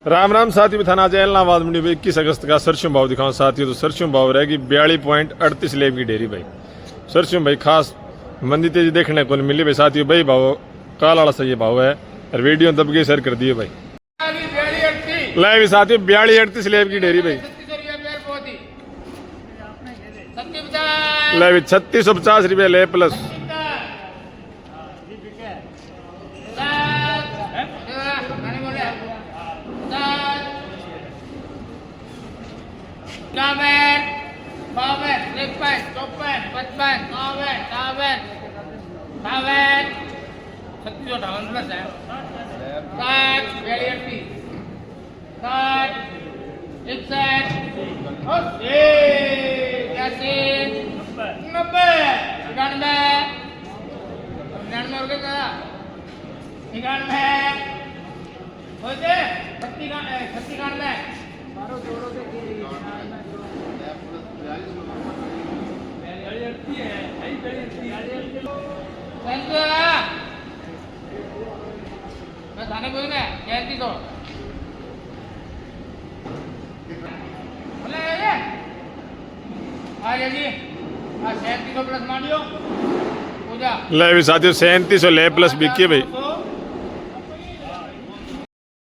राम राम साथियों, भी थाना जैलनाबाद मंडी में 21 अगस्त का सरसों भाव दिखाऊं साथियों। तो सरसों भाव रहेगी 42.38 लेब की डेयरी भाई। सरसों भाई खास मंदी तेजी देखने को नहीं मिली भाई साथियों। भाई भाव काल वाला सही भाव है और वीडियो दब के शेयर कर दिए भाई। ले भी साथियों 42.38 लेब की डेयरी भाई। ले भी 3650 रुपये ले प्लस। ले भी साथियों 3700 ले प्लस बिकी भाई।